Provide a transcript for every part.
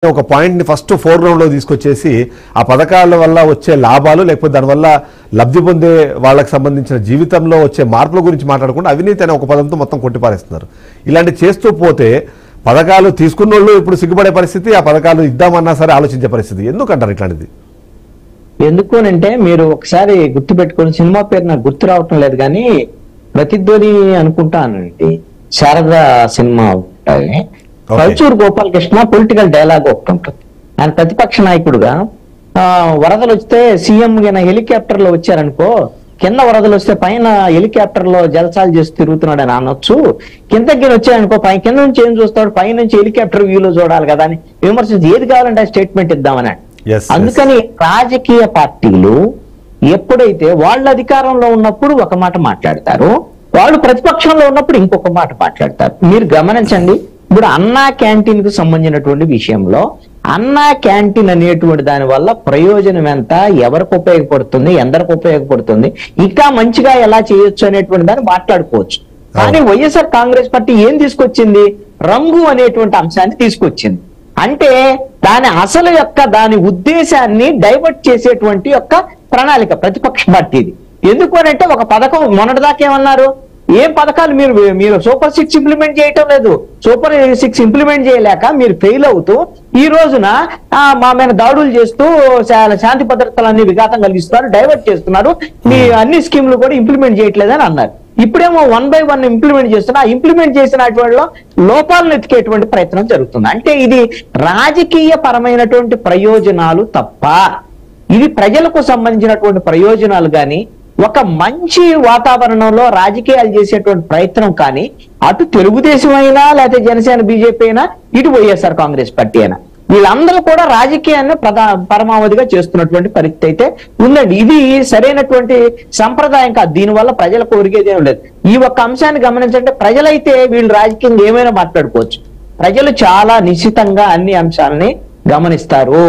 ఒక పాయింట్ ని first foreground లో తీసుకొచ్చేసి ఆ పథకాల వల్ల వచ్చే లాభాలు లేకపోతే దానివల్ల లబ్ధి పొందే వాళ్ళకి సంబంధించిన జీవితంలో వచ్చే మార్పుల గురించి మాట్లాడకుండా అవినీతి అనే ఒక పదంతో మొత్తం కొట్టిపారేస్తున్నారు. ఇలాంటి చేస్తూ పోతే పథకాలు తీసుకున్న వాళ్ళు ఇప్పుడు సిగ్గుపడే పరిస్థితి, ఆ పథకాలు ఇద్దామన్నా సరే ఆలోచించే పరిస్థితి. ఎందుకంటారు ఇట్లాంటిది? ఎందుకు అంటే మీరు ఒకసారి గుర్తు పెట్టుకుని, సినిమా పేరు నాకు గుర్తు రావటం లేదు కానీ ప్రతిధ్వని అనుకుంటానండి, శారదా సినిమా ఉంటుంది. పల్చూరు గోపాలకృష్ణ పొలిటికల్ డైలాగ్ ఒకటి ఉంటుంది. ఆయన ప్రతిపక్ష నాయకుడుగా వరదలు వస్తే సీఎం హెలికాప్టర్ లో వచ్చారనుకో, కింద వరదలు వస్తే పైన హెలికాప్టర్ లో జలసాలు చేసి తిరుగుతున్నాడు అని అనొచ్చు. కిందకి వచ్చాయనుకో, కింద నుంచి ఏం చూస్తాడు, పై నుంచి హెలికాప్టర్ వ్యూలో చూడాలి కదా అని విమర్శించి ఏది కావాలంటే స్టేట్మెంట్ ఇద్దామని. అందుకని రాజకీయ పార్టీలు ఎప్పుడైతే వాళ్ళ అధికారంలో ఉన్నప్పుడు ఒక మాట మాట్లాడతారు, వాళ్ళు ప్రతిపక్షంలో ఉన్నప్పుడు ఇంకొక మాట మాట్లాడతారు. మీరు గమనించండి, ఇప్పుడు అన్నా క్యాంటీన్ కు సంబంధించినటువంటి విషయంలో అన్నా క్యాంటీన్ అనేటువంటి దాని వల్ల ప్రయోజనం ఎంత, ఎవరికి ఉపయోగపడుతుంది, ఎందరికి ఉపయోగపడుతుంది, ఇంకా మంచిగా ఎలా చేయొచ్చు అనేటువంటి దాన్ని మాట్లాడుకోవచ్చు. కానీ వైఎస్ఆర్ కాంగ్రెస్ పార్టీ ఏం తీసుకొచ్చింది, రంగు అనేటువంటి అంశాన్ని తీసుకొచ్చింది. అంటే దాని అసలు యొక్క దాని ఉద్దేశాన్ని డైవర్ట్ చేసేటువంటి యొక్క ప్రణాళిక ప్రతిపక్ష పార్టీది. ఎందుకు అనంటే ఒక పథకం మొన్నటిదాకా ఏమన్నారు, ఏం పథకాలు మీరు సూపర్ 6 ఇంప్లిమెంట్ చేయటం లేదు, సూపర్ 6 ఇంప్లిమెంట్ చేయలేక మీరు ఫెయిల్ అవుతూ ఈ రోజున మా మీద దాడులు చేస్తూ శాంతి భద్రతలన్నీ విఘాతం కలిగిస్తున్నారు, డైవర్ట్ చేస్తున్నారు, మీ అన్ని స్కీములు కూడా ఇంప్లిమెంట్ చేయట్లేదని అన్నారు. ఇప్పుడేమో 1 by 1 ఇంప్లిమెంట్ చేస్తున్నా, ఇంప్లిమెంట్ చేసినటువంటి లోపాలను ఎత్తికేటువంటి ప్రయత్నం జరుగుతుంది. అంటే ఇది రాజకీయ పరమైనటువంటి ప్రయోజనాలు తప్ప ఇది ప్రజలకు సంబంధించినటువంటి ప్రయోజనాలు కానీ, ఒక మంచి వాతావరణంలో రాజకీయాలు చేసేటువంటి ప్రయత్నం కానీ అటు తెలుగుదేశం అయినా, లేకపోతే జనసేన బీజేపీ అయినా, ఇటు వైఎస్ఆర్ కాంగ్రెస్ పార్టీ అయినా, వీళ్ళందరూ కూడా రాజకీయాన్ని పరమావధిగా చేస్తున్నటువంటి పరిస్థితి అయితే ఉందండి. ఇది సరైనటువంటి సంప్రదాయం కాదు. దీనివల్ల ప్రజలకు ఒరిగేదేం లేదు. ఈ ఒక్క అంశాన్ని గమనించంటే ప్రజలైతే వీళ్ళు రాజకీయంగా ఏమైనా మాట్లాడుకోవచ్చు, ప్రజలు చాలా నిశ్చితంగా అన్ని అంశాలని గమనిస్తారు.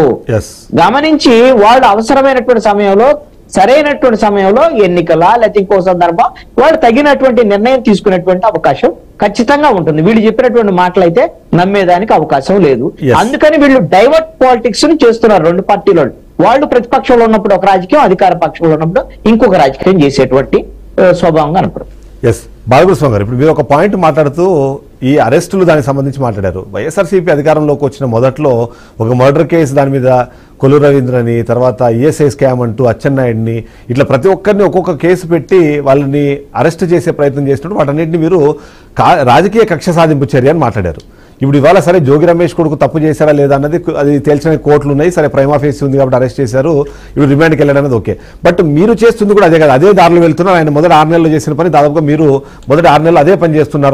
గమనించి వాళ్ళు అవసరమైనటువంటి సమయంలో, సరైనటువంటి సమయంలో ఎన్నికల లేకపోతే ఇంకో సందర్భం వాళ్ళు తగినటువంటి నిర్ణయం తీసుకునేటువంటి అవకాశం ఖచ్చితంగా ఉంటుంది. వీళ్ళు చెప్పినటువంటి మాటలు అయితే నమ్మేదానికి అవకాశం లేదు. అందుకని వీళ్ళు డైవర్ట్ పాలిటిక్స్ ని చేస్తున్నారు రెండు పార్టీలు. వాళ్ళు ప్రతిపక్షంలో ఉన్నప్పుడు ఒక రాజకీయం, అధికార పక్షంలో ఉన్నప్పుడు ఇంకొక రాజకీయం చేసేటువంటి స్వభావంగా అనుకుంటారు. బాలకృష్ణ గారు, ఇప్పుడు మీరు ఒక పాయింట్ మాట్లాడుతూ ఈ అరెస్టులు దానికి సంబంధించి మాట్లాడారు. వైఎస్ఆర్సీపీ అధికారంలోకి వచ్చిన మొదట్లో ఒక మర్డర్ కేసు, దాని మీద కొల్లు రవీంద్రని, తర్వాత ఈఎస్ఐ స్కామ్ అంటూ అచ్చెన్నాయుడిని, ఇట్లా ప్రతి ఒక్కరిని ఒక్కొక్క కేసు పెట్టి వాళ్ళని అరెస్ట్ చేసే ప్రయత్నం చేసినట్టు వాటన్నింటినీ మీరు రాజకీయ కక్ష సాధింపు చర్య అని మాట్లాడారు. ఇప్పుడు ఇవాళ సరే జోగి రమేష్ కొడుకు తప్పు చేశారా లేదా అన్నది అది తేల్చిన కోర్టులు ఉన్నాయి, సరే ప్రైమా ఫేస్ ఉంది కాబట్టి అరెస్ట్ చేశారు, ఇప్పుడు రిమాండ్కి వెళ్ళడం అనేది ఓకే. బట్ మీరు చేస్తుంది కూడా అదే కదా, అదే దారిలో వెళ్తున్నారు. ఆయన మొదటి 6 నెలలు చేసిన పని దాదాపుగా మీరు మొదటి 6 నెలలు అదే పని చేస్తున్నారు.